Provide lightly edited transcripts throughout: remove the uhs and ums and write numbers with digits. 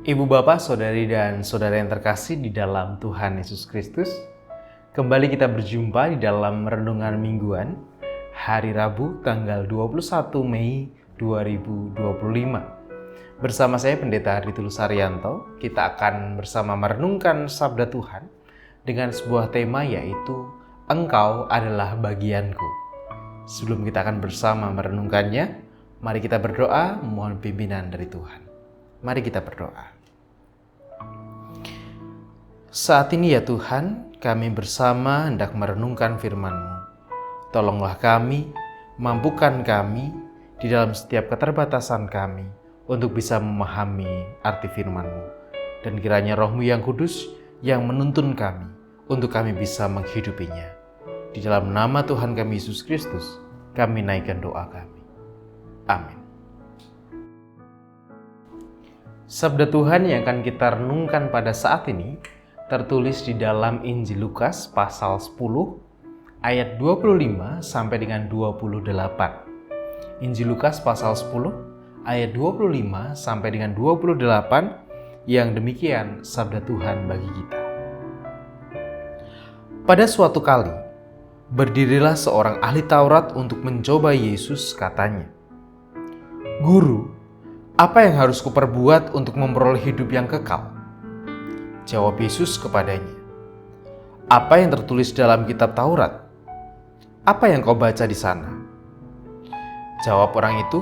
Ibu bapak, saudari dan saudara yang terkasih di dalam Tuhan Yesus Kristus, kembali kita berjumpa di dalam renungan mingguan hari Rabu tanggal 21 Mei 2025. Bersama saya Pendeta Haritulus Haryanto, kita akan bersama merenungkan sabda Tuhan dengan sebuah tema yaitu Engkau adalah bagianku. Sebelum kita akan bersama merenungkannya, mari kita berdoa memohon pimpinan dari Tuhan. Mari kita berdoa. Saat ini ya Tuhan, kami bersama hendak merenungkan firman-Mu. Tolonglah kami, mampukan kami di dalam setiap keterbatasan kami untuk bisa memahami arti firman-Mu. Dan kiranya Roh-Mu yang kudus yang menuntun kami untuk kami bisa menghidupinya. Di dalam nama Tuhan kami Yesus Kristus, kami naikkan doa kami. Amin. Sabda Tuhan yang akan kita renungkan pada saat ini tertulis di dalam Injil Lukas pasal 10 ayat 25 sampai dengan 28. Injil Lukas pasal 10 ayat 25 sampai dengan 28 yang demikian sabda Tuhan bagi kita. Pada suatu kali, berdirilah seorang ahli Taurat untuk mencoba Yesus, katanya, "Guru, apa yang harus kuperbuat untuk memperoleh hidup yang kekal?" Jawab Yesus kepadanya, "Apa yang tertulis dalam kitab Taurat? Apa yang kau baca di sana?" Jawab orang itu,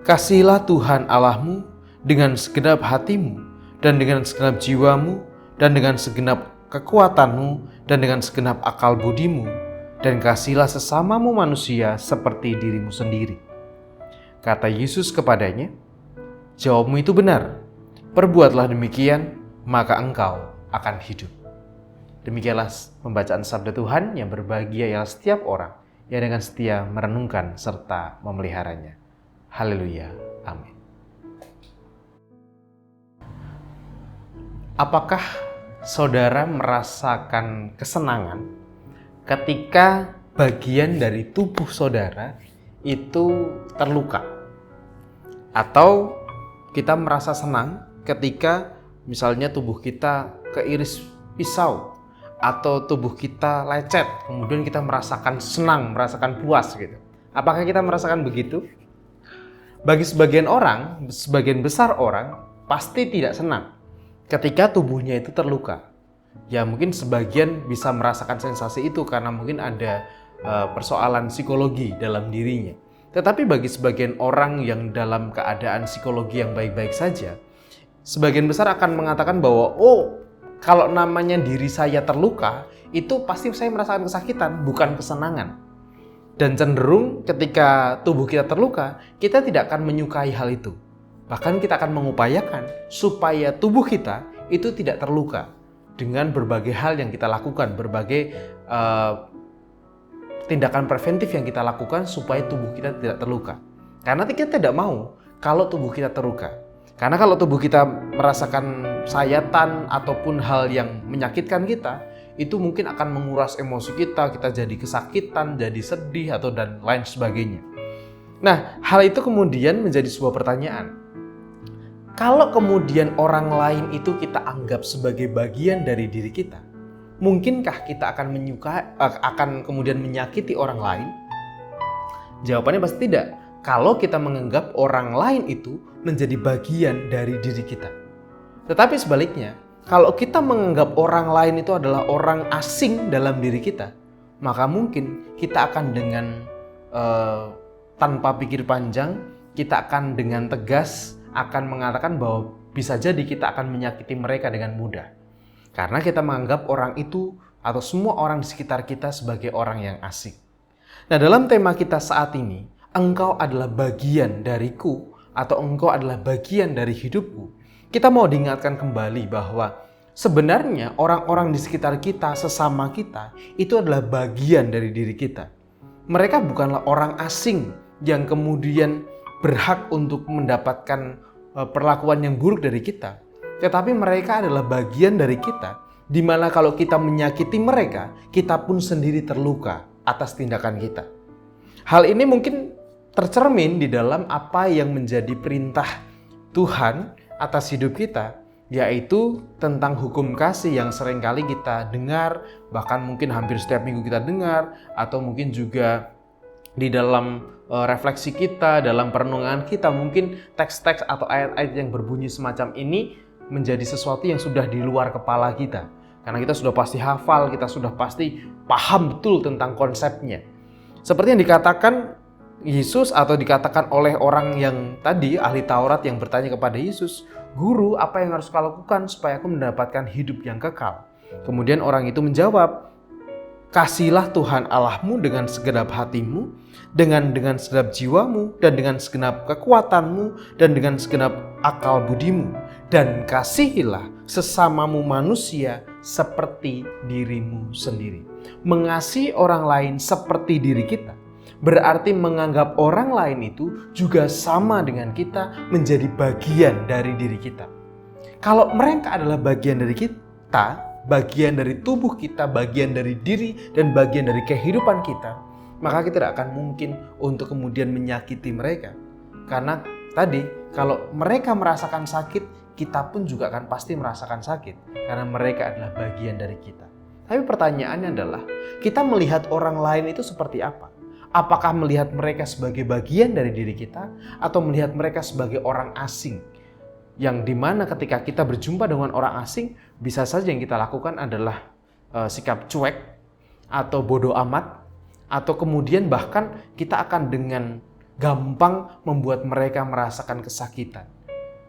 "Kasihilah Tuhan Allahmu dengan segenap hatimu, dan dengan segenap jiwamu, dan dengan segenap kekuatanmu, dan dengan segenap akal budimu, dan kasihilah sesamamu manusia seperti dirimu sendiri." Kata Yesus kepadanya, "Jawabmu itu benar. Perbuatlah demikian, maka engkau akan hidup." Demikianlah pembacaan sabda Tuhan yang berbahagia ialah setiap orang yang dengan setia merenungkan serta memeliharanya. Haleluya. Amin. Apakah saudara merasakan kesenangan ketika bagian dari tubuh saudara itu terluka? Atau kita merasa senang ketika misalnya tubuh kita keiris pisau atau tubuh kita lecet, kemudian kita merasakan senang, merasakan puas gitu. Apakah kita merasakan begitu? Bagi sebagian orang, sebagian besar orang pasti tidak senang ketika tubuhnya itu terluka. Ya mungkin sebagian bisa merasakan sensasi itu karena mungkin ada persoalan psikologi dalam dirinya. Tetapi bagi sebagian orang yang dalam keadaan psikologi yang baik-baik saja, sebagian besar akan mengatakan bahwa kalau namanya diri saya terluka, itu pasti saya merasakan kesakitan, bukan kesenangan. Dan cenderung ketika tubuh kita terluka, kita tidak akan menyukai hal itu. Bahkan kita akan mengupayakan supaya tubuh kita itu tidak terluka dengan berbagai hal yang kita lakukan, berbagai tindakan preventif yang kita lakukan supaya tubuh kita tidak terluka. Karena kita tidak mau kalau tubuh kita terluka. Karena kalau tubuh kita merasakan sayatan ataupun hal yang menyakitkan kita, itu mungkin akan menguras emosi kita jadi kesakitan, jadi sedih, atau dan lain sebagainya. Nah, hal itu kemudian menjadi sebuah pertanyaan. Kalau kemudian orang lain itu kita anggap sebagai bagian dari diri kita, mungkinkah kita akan kemudian menyakiti orang lain? Jawabannya pasti tidak. Kalau kita menganggap orang lain itu menjadi bagian dari diri kita. Tetapi sebaliknya, kalau kita menganggap orang lain itu adalah orang asing dalam diri kita, maka mungkin kita akan dengan tanpa pikir panjang, kita akan dengan tegas akan mengatakan bahwa bisa jadi kita akan menyakiti mereka dengan mudah. Karena kita menganggap orang itu atau semua orang di sekitar kita sebagai orang yang asing. Nah, dalam tema kita saat ini, engkau adalah bagian dariku atau engkau adalah bagian dari hidupku. Kita mau diingatkan kembali bahwa sebenarnya orang-orang di sekitar kita, sesama kita, itu adalah bagian dari diri kita. Mereka bukanlah orang asing yang kemudian berhak untuk mendapatkan perlakuan yang buruk dari kita. Tetapi mereka adalah bagian dari kita, di mana kalau kita menyakiti mereka, kita pun sendiri terluka atas tindakan kita. Hal ini mungkin tercermin di dalam apa yang menjadi perintah Tuhan atas hidup kita, yaitu tentang hukum kasih yang seringkali kita dengar, bahkan mungkin hampir setiap minggu kita dengar, atau mungkin juga di dalam refleksi kita, dalam perenungan kita, mungkin teks-teks atau ayat-ayat yang berbunyi semacam ini menjadi sesuatu yang sudah di luar kepala kita. Karena kita sudah pasti hafal, kita sudah pasti paham betul tentang konsepnya. Seperti yang dikatakan Yesus atau dikatakan oleh orang yang tadi, ahli Taurat yang bertanya kepada Yesus, "Guru, apa yang harus kau lakukan supaya aku mendapatkan hidup yang kekal?" Kemudian orang itu menjawab, "Kasihilah Tuhan Allahmu dengan segenap hatimu, dengan segenap jiwamu, dan dengan segenap kekuatanmu, dan dengan segenap akal budimu. Dan kasihilah sesamamu manusia seperti dirimu sendiri." Mengasihi orang lain seperti diri kita berarti menganggap orang lain itu juga sama dengan kita, menjadi bagian dari diri kita. Kalau mereka adalah bagian dari kita, bagian dari tubuh kita, bagian dari diri, dan bagian dari kehidupan kita, maka kita tidak akan mungkin untuk kemudian menyakiti mereka. Karena tadi, kalau mereka merasakan sakit, kita pun juga akan pasti merasakan sakit. Karena mereka adalah bagian dari kita. Tapi pertanyaannya adalah, kita melihat orang lain itu seperti apa? Apakah melihat mereka sebagai bagian dari diri kita, atau melihat mereka sebagai orang asing? Yang dimana ketika kita berjumpa dengan orang asing, bisa saja yang kita lakukan adalah sikap cuek, atau bodoh amat, atau kemudian bahkan kita akan dengan gampang membuat mereka merasakan kesakitan.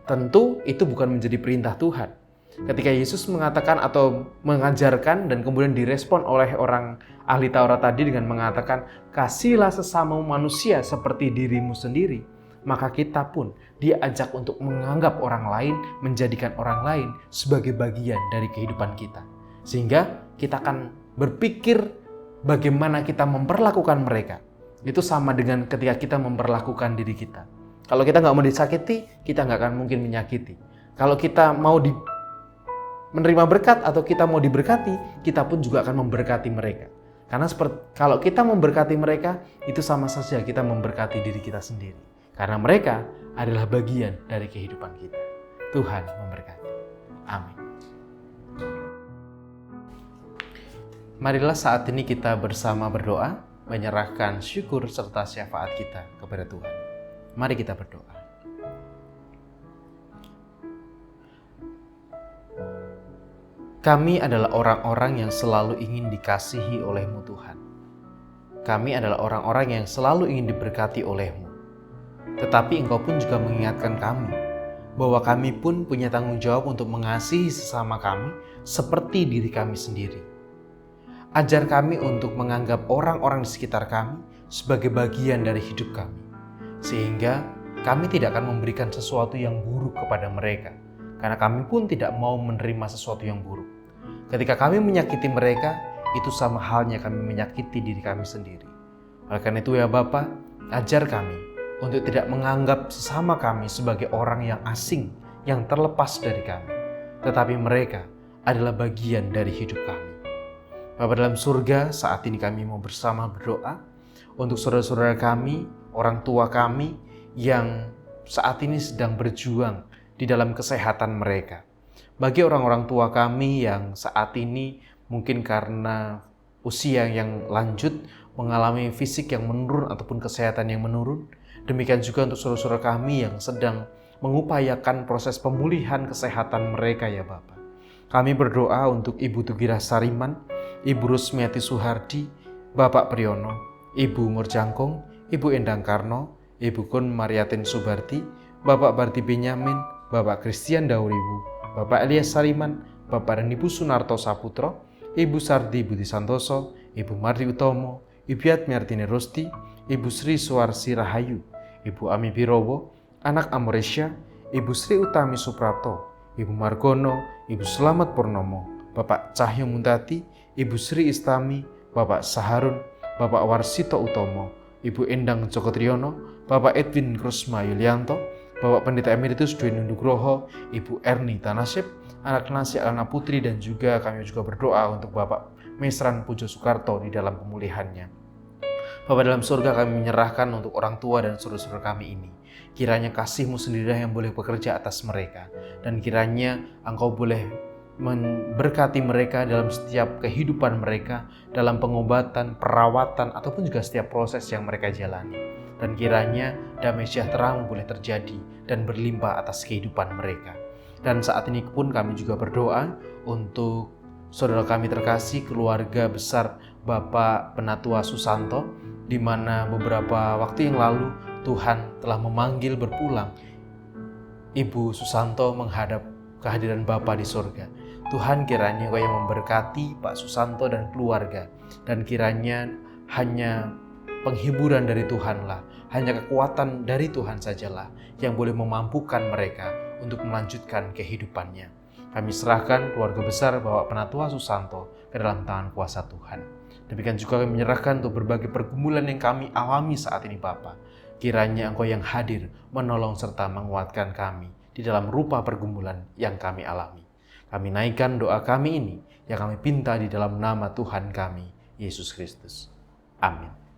Tentu itu bukan menjadi perintah Tuhan. Ketika Yesus mengatakan atau mengajarkan dan kemudian direspon oleh orang ahli Taurat tadi dengan mengatakan, "Kasihilah sesamamu manusia seperti dirimu sendiri," maka kita pun diajak untuk menganggap orang lain, menjadikan orang lain sebagai bagian dari kehidupan kita. Sehingga kita akan berpikir bagaimana kita memperlakukan mereka. Itu sama dengan ketika kita memperlakukan diri kita. Kalau kita nggak mau disakiti, kita nggak akan mungkin menyakiti. Kalau kita mau menerima berkat atau kita mau diberkati, kita pun juga akan memberkati mereka. Karena kalau kita memberkati mereka, itu sama saja kita memberkati diri kita sendiri. Karena mereka adalah bagian dari kehidupan kita. Tuhan memberkati. Amin. Marilah saat ini kita bersama berdoa, menyerahkan syukur serta syafaat kita kepada Tuhan. Mari kita berdoa. Kami adalah orang-orang yang selalu ingin dikasihi oleh-Mu Tuhan. Kami adalah orang-orang yang selalu ingin diberkati oleh-Mu. Tetapi Engkau pun juga mengingatkan kami bahwa kami pun punya tanggung jawab untuk mengasihi sesama kami seperti diri kami sendiri. Ajar kami untuk menganggap orang-orang di sekitar kami sebagai bagian dari hidup kami, sehingga kami tidak akan memberikan sesuatu yang buruk kepada mereka, karena kami pun tidak mau menerima sesuatu yang buruk. Ketika kami menyakiti mereka, itu sama halnya kami menyakiti diri kami sendiri. Oleh karena itu ya Bapa, ajar kami untuk tidak menganggap sesama kami sebagai orang yang asing, yang terlepas dari kami, tetapi mereka adalah bagian dari hidup kami. Bapa dalam surga, saat ini kami mau bersama berdoa untuk saudara-saudara kami, orang tua kami yang saat ini sedang berjuang di dalam kesehatan mereka. Bagi orang-orang tua kami yang saat ini mungkin karena usia yang lanjut mengalami fisik yang menurun ataupun kesehatan yang menurun, demikian juga untuk saudara-saudara kami yang sedang mengupayakan proses pemulihan kesehatan mereka ya Bapak. Kami berdoa untuk Ibu Tugira Sariman, Ibu Rusmiati Suhardi, Bapak Priyono, Ibu Murjangkong, Ibu Endang Karno, Ibu Kun Mariatin Subardi, Bapak Barti Benyamin, Bapak Christian Dauribu, Bapak Elias Sariman, Bapak Renibu Sunarto Saputro, Ibu Sardi Budi Santoso, Ibu Mardi Utomo, Ibu Yatmiartini Rosti, Ibu Sri Suwarsi Rahayu, Ibu Ami Birowo, Anak Amoresya, Ibu Sri Utami Suprapto, Ibu Margono, Ibu Selamat Purnomo, Bapak Cahyo Muntati, Ibu Sri Istami, Bapak Saharun, Bapak Warsito Utomo, Ibu Endang Joko Triyono, Bapak Edwin Krusma Yulianto, Bapak Pendeta Emeritus Dwi Nugroho, Ibu Erni Tanasip, Anak Nasi Alana Putri, dan juga kami juga berdoa untuk Bapak Mesran Pujo Soekarto di dalam pemulihannya. Bapak dalam surga, kami menyerahkan untuk orang tua dan saudara-saudara kami ini Kiranya kasih-Mu sendirilah yang boleh bekerja atas mereka. Dan kiranya Engkau boleh memberkati mereka dalam setiap kehidupan mereka, dalam pengobatan, perawatan, ataupun juga setiap proses yang mereka jalani. Dan kiranya damai sejahtera-Mu boleh terjadi dan berlimpah atas kehidupan mereka. Dan saat ini pun kami juga berdoa untuk saudara kami terkasih, keluarga besar Bapak Penatua Susanto, di mana beberapa waktu yang lalu Tuhan telah memanggil berpulang Ibu Susanto menghadap kehadiran Bapa di surga. Tuhan, kiranya Engkau yang memberkati Pak Susanto dan keluarga, dan kiranya hanya penghiburan dari Tuhanlah, hanya kekuatan dari Tuhan sajalah yang boleh memampukan mereka untuk melanjutkan kehidupannya. Kami serahkan keluarga besar Bapak Penatua Susanto ke dalam tangan kuasa Tuhan. Demikian juga kami menyerahkan untuk berbagai pergumulan yang kami alami saat ini Bapa. Kiranya Engkau yang hadir menolong serta menguatkan kami di dalam rupa pergumulan yang kami alami. Kami naikkan doa kami ini yang kami pinta di dalam nama Tuhan kami, Yesus Kristus. Amin.